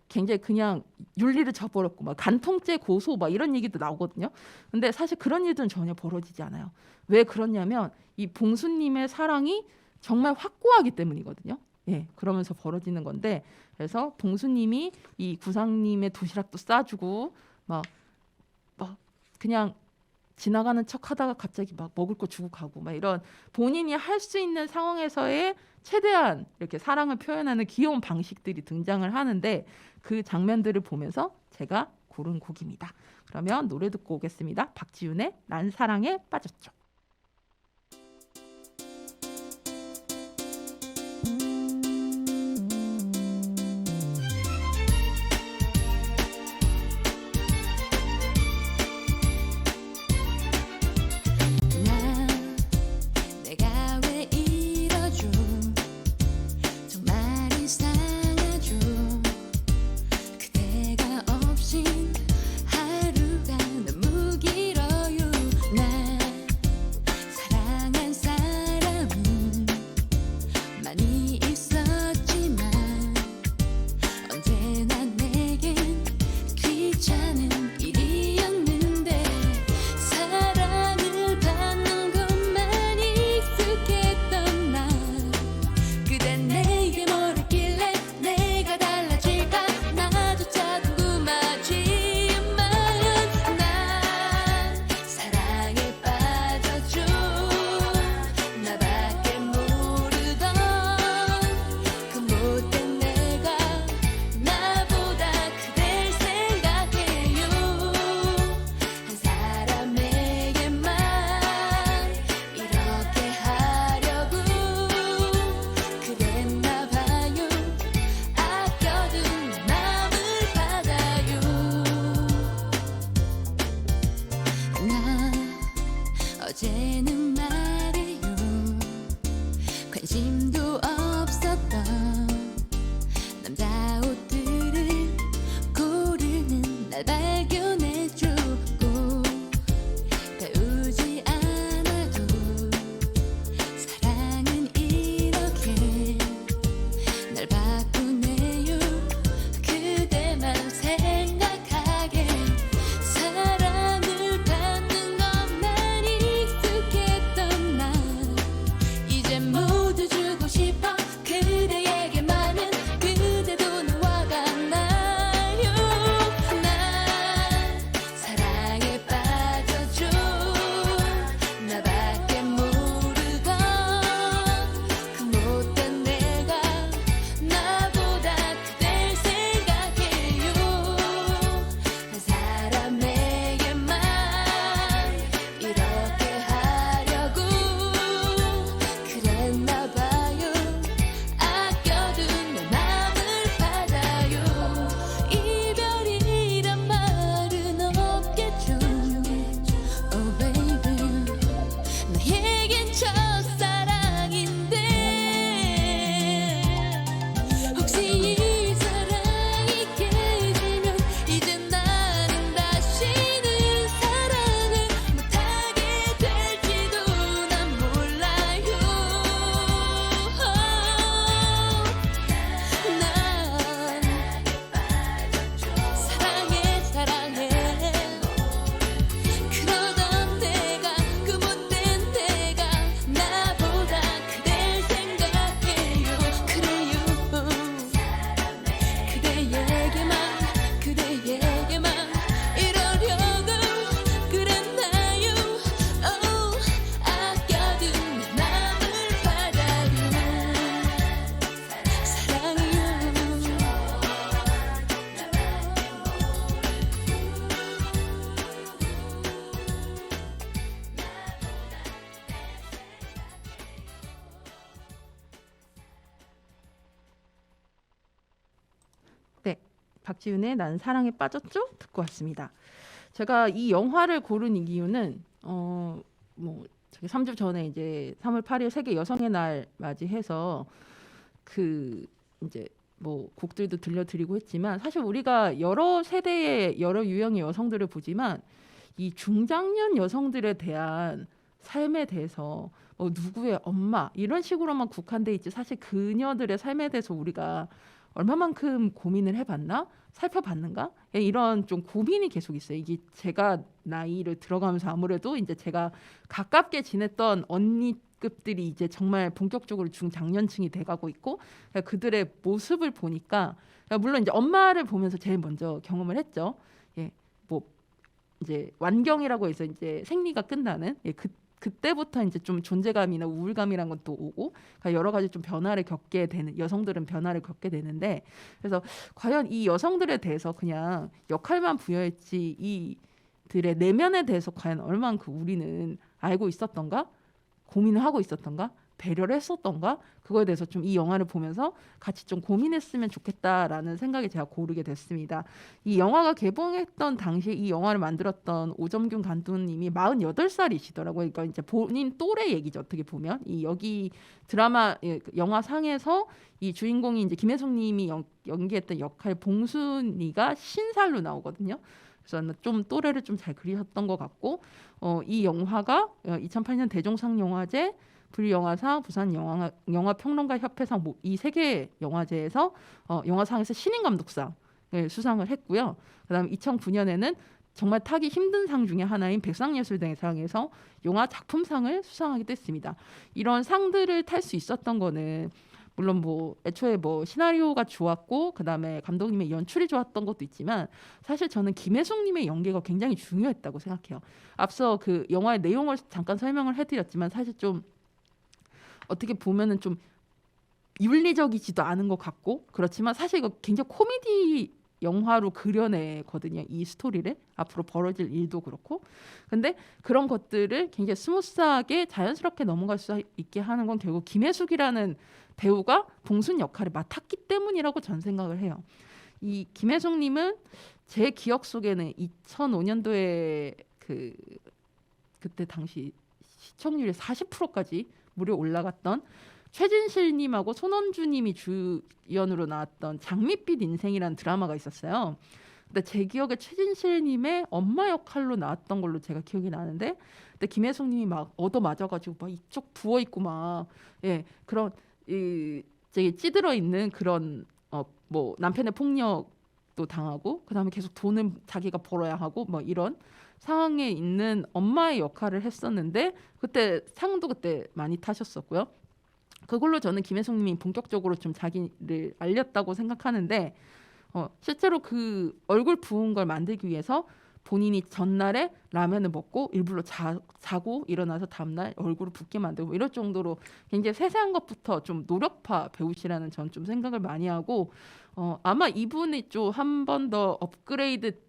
굉장히 그냥 윤리를 저버렸고 막 간통죄 고소 막 이런 얘기도 나오거든요. 근데 사실 그런 일들은 전혀 벌어지지 않아요. 왜 그러냐면 이 봉수님의 사랑이 정말 확고하기 때문이거든요. 예, 그러면서 벌어지는 건데, 그래서 봉수님이 이 구상님의 도시락도 싸주고 막 그냥 지나가는 척하다가 갑자기 막 먹을 거 주고 가고 막 이런 본인이 할 수 있는 상황에서의 최대한 이렇게 사랑을 표현하는 귀여운 방식들이 등장을 하는데, 그 장면들을 보면서 제가 고른 곡입니다. 그러면 노래 듣고 오겠습니다. 박지윤의 난 사랑에 빠졌죠. 내가 왜 이러죠? 정말 이상하죠? 그대가 없인 하루가 너무 길어요. 나 사랑한 사람은 많이 있었지만 언제나 내겐 귀찮은 일이었는데, 사랑을 받는 것만 익숙했던 나. 그댄 내게 뭘 했길래 내가 달라질까, 나조차 궁금하지만 난 사랑에 빠졌죠. 나밖에 모르던 그 못된 내가 나보다 그댈 생각해요. 한 사람에게만 이렇게 하려고 그랬나 봐요. 아껴둔 마음을 받아요. 나 어제는 말이요, 관심도 없었던 남자 옷들을 고르는 날 발견해주고, 배우지 않아도 사랑은 이렇게 날 바꾸네요. 그대만 생각하게 사랑을 받는 것만 익숙해 박지윤의 난 사랑에 빠졌죠? 듣고 왔습니다. 제가 이 영화를 고른 이유는 저기 3주 전에 이제 3월 8일 세계 여성의 날 맞이해서 그 이제 뭐 곡들도 들려드리고 했지만 사실 우리가 여러 세대의 여러 유형의 여성들을 보지만 이 중장년 여성들에 대한 삶에 대해서 누구의 엄마 이런 식으로만 국한돼 있지 사실 그녀들의 삶에 대해서 우리가 얼마만큼 고민을 해봤나 살펴봤는가 이런 좀 고민이 계속 있어요. 이게 제가 나이를 들어가면서 아무래도 이제 제가 가깝게 지냈던 언니급들이 이제 정말 본격적으로 중장년층이 돼가고 있고 그들의 모습을 보니까 물론 이제 엄마를 보면서 제일 먼저 경험을 했죠. 예, 뭐 이제 완경이라고 해서 이제 생리가 끝나는 그때부터 이제 좀 존재감이나 우울감이란 건 또 오고 여러 가지 좀 변화를 겪게 되는 여성들은 변화를 겪게 되는데 그래서 과연 이 여성들에 대해서 그냥 역할만 부여했지 이들의 내면에 대해서 과연 얼만큼 우리는 알고 있었던가 고민을 하고 있었던가 배려를 했었던가 그거에 대해서 좀 이 영화를 보면서 같이 좀 고민했으면 좋겠다라는 생각에 제가 고르게 됐습니다. 이 영화가 개봉했던 당시에 이 영화를 만들었던 오점균 감독님이 48살이시더라고요. 그러니까 이제 본인 또래 얘기죠. 어떻게 보면 이 여기 드라마 영화상에서 이 주인공이 이제 김혜숙님이 연기했던 역할 봉순이가 신살로 나오거든요. 그래서 좀 또래를 좀 잘 그리셨던 것 같고 이 영화가 2008년 대종상 영화제 불영화상, 부산 영화평론가 협회상 이 세 개 영화제에서 영화상에서 신인 감독상을 수상을 했고요. 그다음에 2009년에는 정말 타기 힘든 상 중에 하나인 백상예술대상에서 영화 작품상을 수상하기도 했습니다. 이런 상들을 탈 수 있었던 거는 물론 애초에 시나리오가 좋았고 그다음에 감독님의 연출이 좋았던 것도 있지만 사실 저는 김혜숙님의 연기가 굉장히 중요했다고 생각해요. 앞서 그 영화의 내용을 잠깐 설명을 해드렸지만 사실 좀 어떻게 보면은 좀 윤리적이지도 않은 것 같고 그렇지만 사실 이거 굉장히 코미디 영화로 그려내거든요. 이 스토리를 앞으로 벌어질 일도 그렇고 근데 그런 것들을 굉장히 스무스하게 자연스럽게 넘어갈 수 있게 하는 건 결국 김혜숙이라는 배우가 봉순 역할을 맡았기 때문이라고 전 생각을 해요. 이 김혜숙님은 제 기억 속에는 2005년도에 그때 당시 시청률이 40%까지 무려 올라갔던 최진실님하고 손원주님이 주연으로 나왔던 장밋빛 인생이라는 드라마가 있었어요. 근데 제 기억에 최진실님의 엄마 역할로 나왔던 걸로 제가 기억이 나는데, 근데 김혜숙님이 막 얻어맞아가지고 막 이쪽 부어 있고 막 그런 되게 찌들어 있는 그런 남편의 폭력도 당하고 그다음에 계속 돈을 자기가 벌어야 하고 이런 상황에 있는 엄마의 역할을 했었는데 그때 상도 그때 많이 타셨었고요. 그걸로 저는 김혜숙님이 본격적으로 좀 자기를 알렸다고 생각하는데 실제로 그 얼굴 부은 걸 만들기 위해서 본인이 전날에 라면을 먹고 일부러 자고 일어나서 다음날 얼굴을 붓게 만들고 이럴 정도로 굉장히 세세한 것부터 좀 노력파 배우시라는 전 좀 생각을 많이 하고 아마 이분이 좀 한 번 더 업그레이드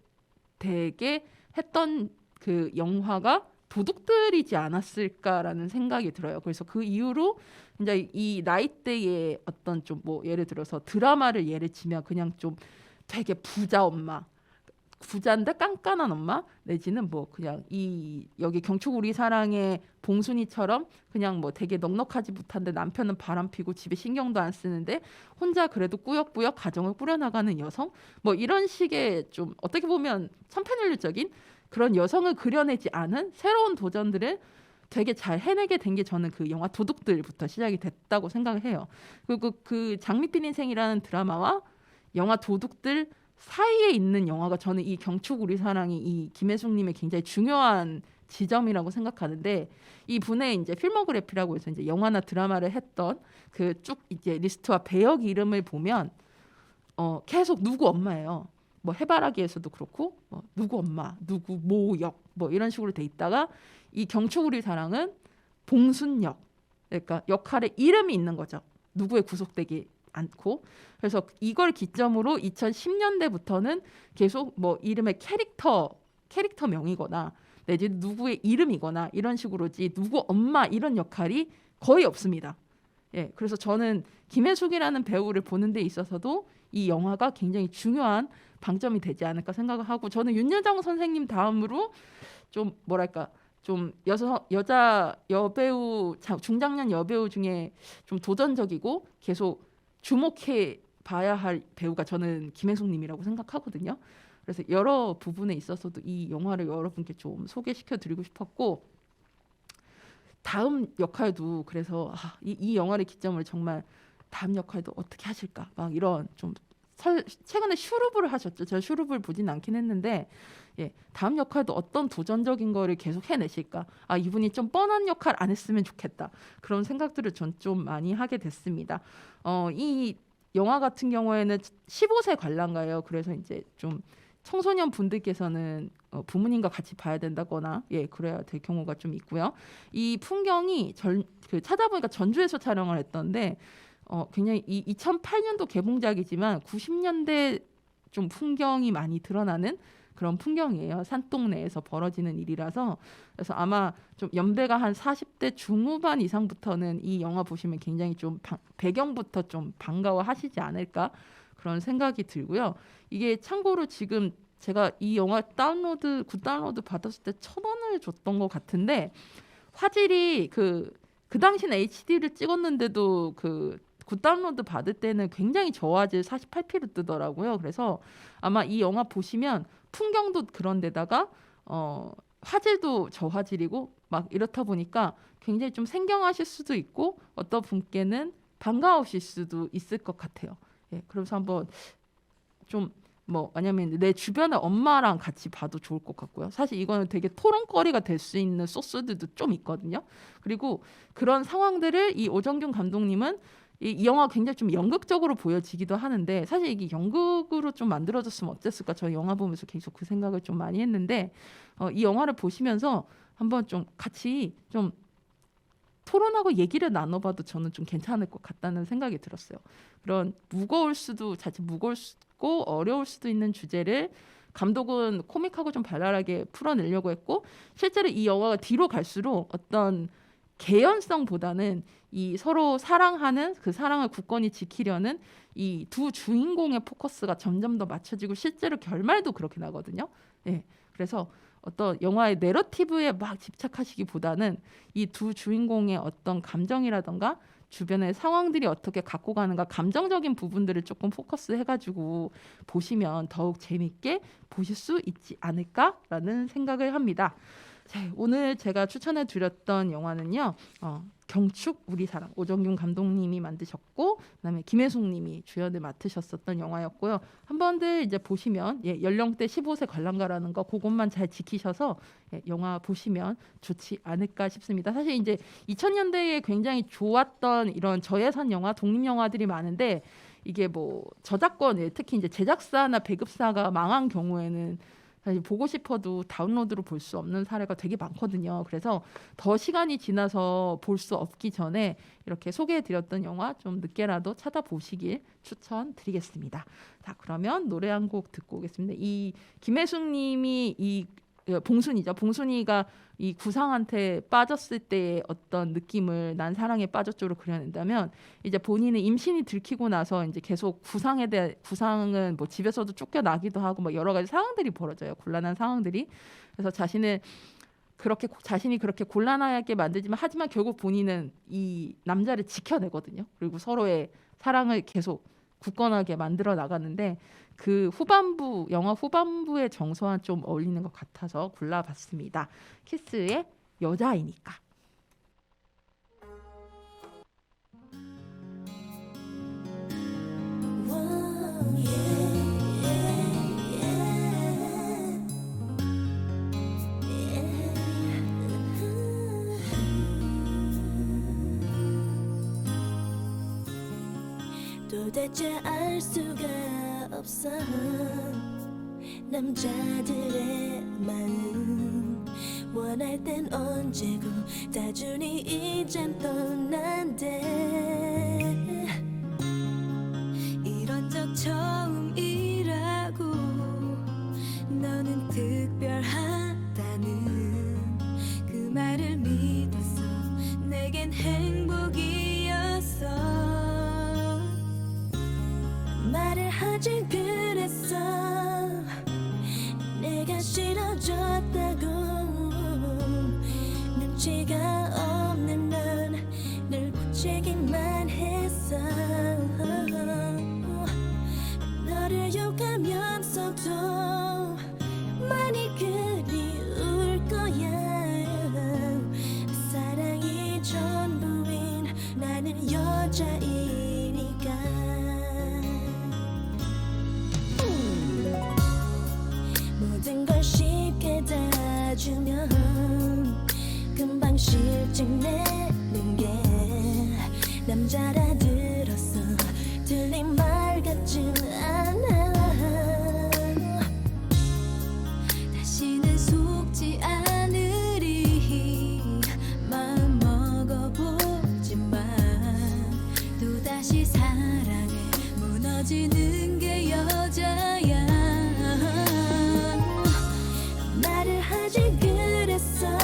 되게 했던 그 영화가 도둑들이지 않았을까라는 생각이 들어요. 그래서 그 이후로 이제 이 나이대의 어떤 좀 예를 들어서 드라마를 예를 치면 그냥 좀 되게 부자 엄마, 부자인데 깐깐한 엄마 내지는 그냥 여기 경축 우리 사랑의 봉순이처럼 그냥 되게 넉넉하지 못한데 남편은 바람피고 집에 신경도 안 쓰는데 혼자 그래도 꾸역꾸역 가정을 꾸려나가는 여성 이런 식의 좀 어떻게 보면 천편일률적인 그런 여성을 그려내지 않은 새로운 도전들을 되게 잘 해내게 된 게 저는 그 영화 도둑들부터 시작이 됐다고 생각을 해요. 그리고 그 장밋빛 인생이라는 드라마와 영화 도둑들 사이에 있는 영화가 저는 이 경축 우리 사랑이 이 김혜숙님의 굉장히 중요한 지점이라고 생각하는데 이 분의 이제 필모그래피라고 해서 이제 영화나 드라마를 했던 그 쭉 이제 리스트와 배역 이름을 보면 계속 누구 엄마예요. 해바라기에서도 그렇고 누구 엄마, 누구 모역 이런 식으로 돼 있다가 이 경축 우리 사랑은 봉순역 그러니까 역할에 이름이 있는 거죠. 누구에 구속되기 않고 그래서 이걸 기점으로 2010년대부터는 계속 이름의 캐릭터명이거나 내지 누구의 이름이거나 이런 식으로지 누구 엄마 이런 역할이 거의 없습니다. 그래서 저는 김혜숙이라는 배우를 보는 데 있어서도 이 영화가 굉장히 중요한 방점이 되지 않을까 생각을 하고 저는 윤여정 선생님 다음으로 좀 뭐랄까 좀 여자 여배우 중장년 여배우 중에 좀 도전적이고 계속 주목해 봐야 할 배우가 저는 김혜숙님이라고 생각하거든요. 그래서 여러 부분에 있어서도 이 영화를 여러분께 좀 소개시켜 드리고 싶었고 다음 역할도 그래서 이 영화를 기점으로 정말 다음 역할도 어떻게 하실까 막 이런 좀 최근에 슈루브를 하셨죠. 제가 슈루브를 보진 않긴 했는데 다음 역할도 어떤 도전적인 거를 계속 해내실까. 이분이 좀 뻔한 역할 안 했으면 좋겠다. 그런 생각들을 전 좀 많이 하게 됐습니다. 이 영화 같은 경우에는 15세 관람가예요. 그래서 이제 좀 청소년 분들께서는 부모님과 같이 봐야 된다거나 그래야 될 경우가 좀 있고요. 이 풍경이 찾아보니까 전주에서 촬영을 했던데 굉장히 2008년도 개봉작이지만 90년대 좀 풍경이 많이 드러나는 그런 풍경이에요. 산동네에서 벌어지는 일이라서 그래서 아마 좀 연배가 한 40대 중후반 이상부터는 이 영화 보시면 굉장히 좀 배경부터 좀 반가워하시지 않을까 그런 생각이 들고요. 이게 참고로 지금 제가 이 영화 굿 다운로드 받았을 때 1,000원을 줬던 것 같은데 화질이 그 당시는 HD를 찍었는데도 굿 다운로드 받을 때는 굉장히 저화질 48p로 뜨더라고요. 그래서 아마 이 영화 보시면 풍경도 그런 데다가 화질도 저화질이고 막 이렇다 보니까 굉장히 좀 생경하실 수도 있고 어떤 분께는 반가우실 수도 있을 것 같아요. 그래서 한번 좀 왜냐면 내 주변에 엄마랑 같이 봐도 좋을 것 같고요. 사실 이거는 되게 토론거리가 될 수 있는 소스들도 좀 있거든요. 그리고 그런 상황들을 이 오정균 감독님은 이 영화 굉장히 좀 연극적으로 보여지기도 하는데 사실 이게 연극으로 좀 만들어졌으면 어땠을까 저 영화 보면서 계속 그 생각을 좀 많이 했는데 이 영화를 보시면서 한번 좀 같이 좀 토론하고 얘기를 나눠봐도 저는 좀 괜찮을 것 같다는 생각이 들었어요. 그런 자칫 무겁고 어려울 수도 있는 주제를 감독은 코믹하고 좀 발랄하게 풀어내려고 했고 실제로 이 영화가 뒤로 갈수록 어떤 개연성보다는 이 서로 사랑하는 그 사랑을 굳건히 지키려는 이 두 주인공의 포커스가 점점 더 맞춰지고 실제로 결말도 그렇게 나거든요. 그래서 어떤 영화의 내러티브에 막 집착하시기보다는 이 두 주인공의 어떤 감정이라던가 주변의 상황들이 어떻게 갖고 가는가 감정적인 부분들을 조금 포커스 해가지고 보시면 더욱 재밌게 보실 수 있지 않을까라는 생각을 합니다. 자, 오늘 제가 추천해 드렸던 영화는요. 경축 우리 사랑 오정균 감독님이 만드셨고 그다음에 김혜숙님이 주연을 맡으셨었던 영화였고요. 한 번들 이제 보시면 연령대 15세 관람가라는 거 그것만 잘 지키셔서 영화 보시면 좋지 않을까 싶습니다. 사실 이제 2000년대에 굉장히 좋았던 이런 저예산 영화, 독립 영화들이 많은데 이게 저작권 특히 이제 제작사나 배급사가 망한 경우에는 사실 보고 싶어도 다운로드로 볼 수 없는 사례가 되게 많거든요. 그래서 더 시간이 지나서 볼 수 없기 전에 이렇게 소개해드렸던 영화 좀 늦게라도 찾아보시길 추천드리겠습니다. 자, 그러면 노래 한 곡 듣고 오겠습니다. 이 김혜숙님이 이 봉순이죠. 봉순이가 이 구상한테 빠졌을 때의 어떤 느낌을 난 사랑에 빠졌죠로 그려낸다면 이제 본인은 임신이 들키고 나서 이제 계속 구상은 집에서도 쫓겨나기도 하고 여러 가지 상황들이 벌어져요. 곤란한 상황들이. 그래서 자신이 그렇게 곤란하게 만들지만 하지만 결국 본인은 이 남자를 지켜내거든요. 그리고 서로의 사랑을 계속 굳건하게 만들어 나가는데 그 영화 후반부의 정서와 좀 어울리는 것 같아서 골라봤습니다. 키스의 여자아이니까. 도대체 알 수가 없어 남자들의 마음 원할 땐 언제고 다주니 이젠 떠난대 이런 적 처음이라고 너는 특별하다는 그 말을 믿었어 내겐 행복이었어 말을 눈치가 없는 넌 늘 부채기만 했어. 너를 욕하면서도 많이 그리울 거야. 사랑이 전부인 나는 여자이니까. 모든 걸 쉽게 다 주면 금방 실증내는 게 남자라 들었어. 들린 말 같진 않아. 다시는 속지 않으리 마음 먹어보지만 또다시 사랑에 무너지는 게 여자야. 말을 하지 그랬어.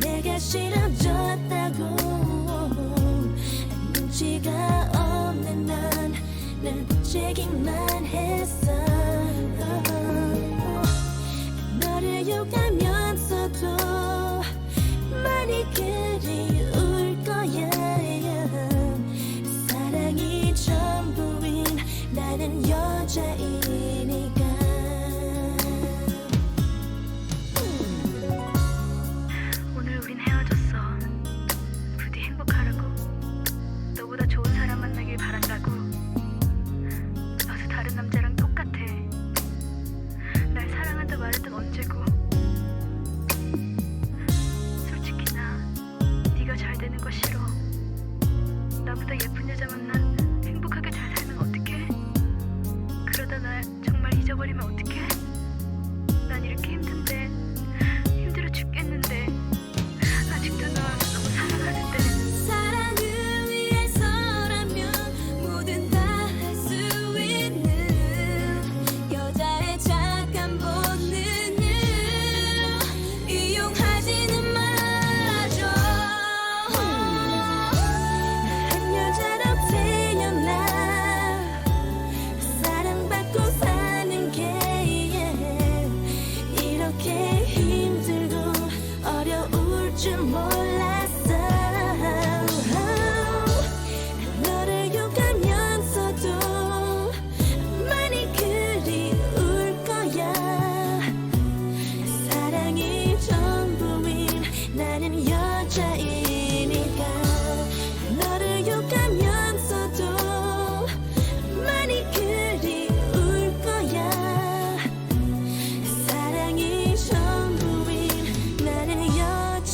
내가 싫어졌다고. 눈치가 없는 넌 늘 부채기만 했어. 너를 욕하면서도 많이 그리울 거야. 사랑이 전부인 나는 여자이니까. 오늘 우린 헤어졌어. 부디 행복하라고. 너보다 좋은 사람 만나길 바란다고. 너도 다른 남자랑 똑같아. 날 사랑한다 말했던 언제고. 솔직히 나 네가 잘 되는 거 싫어. 나보다 예쁜 여자 만나 행복하게 잘 살면 어떡해? 그러다 날 정말 잊어버리면 어떡해? 난 이렇게 힘든데, 힘들어 죽겠는데 아직도 널 너무 사랑하는데. 사랑을 위해서라면 뭐든 다 할 수 있는 여자의 착한 본능을 이용하지는 말아줘. 한 여자로 태어나 사랑받고 사는 게 이렇게 힘들고 어려울 줄 몰랐어. 너를 욕하면서도 많이 그리울 거야. 사랑이 전부인 나는 여자이니까. 너를 욕하면서도 많이 그리울 거야. 사랑이 전부인 나는 여자이니까.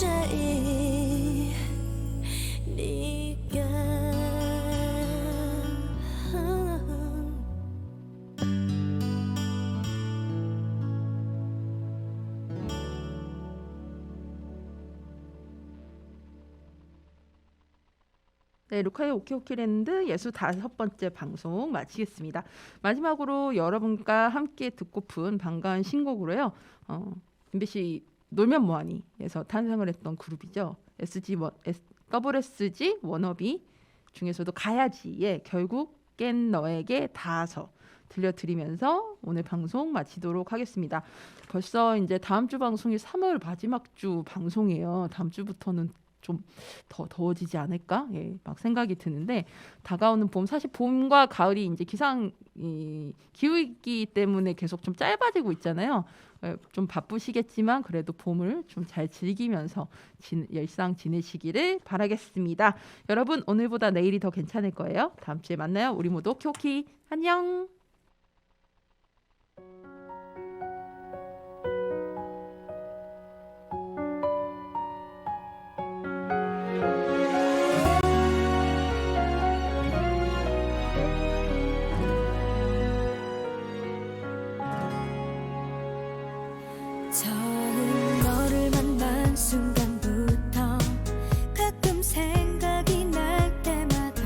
네, 루카의 오키오키랜드 65번째 방송 마치겠습니다. 마지막으로 여러분과 함께 듣고픈 반가운 신곡으로요. MBC 놀면 뭐하니에서 탄생을 했던 그룹이죠. SG 워너비 중에서도 가야지의 결국엔 너에게 닿아서 들려드리면서 오늘 방송 마치도록 하겠습니다. 벌써 이제 다음 주 방송이 3월 마지막 주 방송이에요. 다음 주부터는 좀 더 더워지지 않을까? 예, 막 생각이 드는데 다가오는 봄, 사실 봄과 가을이 이제 기후이기 때문에 계속 좀 짧아지고 있잖아요. 예, 좀 바쁘시겠지만 그래도 봄을 좀 잘 즐기면서 일상 지내시기를 바라겠습니다. 여러분, 오늘보다 내일이 더 괜찮을 거예요. 다음 주에 만나요. 우리 모두 오키오키 안녕. 처음 너를 만난 순간부터 가끔 생각이 날 때마다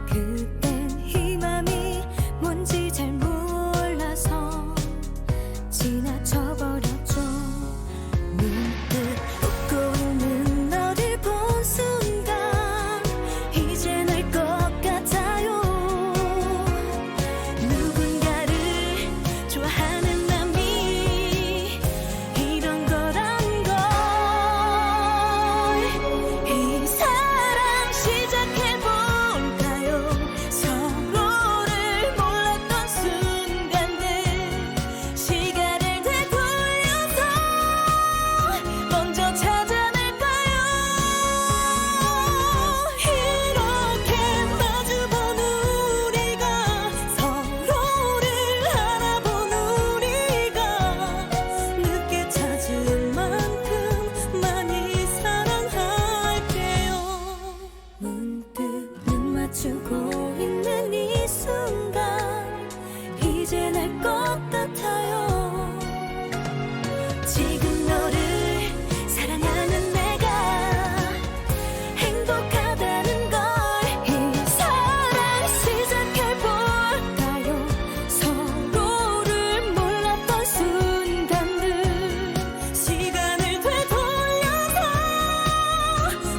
그땐 이 맘이 뭔지 잘 몰라서 지나쳐버렸죠. 문득 웃고 있는 너를 본 순간 이젠 알 것 같아요. 누군가를 좋아하는 이런 거란 걸 지금 너를 사랑하는 내가 행복하다는 걸 이 사랑 시작해볼까요? 서로를 몰랐던 순간들 시간을 되돌려서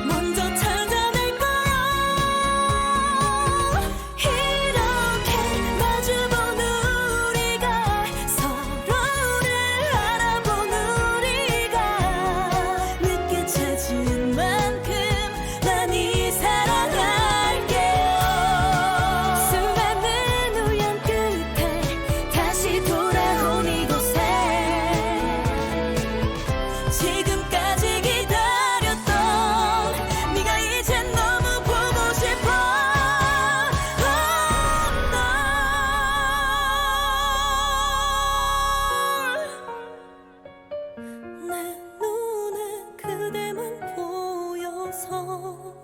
먼저 찾아낼 거야. 이렇게 마주본 우리가 서로를 알아본 우리가 늦게 찾은 만큼 많이 사랑할게요. 수많은 우연 끝에 다시 돌아온 이곳에 지금까지 기다렸던 네가 이젠 너무 보고 싶어. 내 눈에 그대만 보여서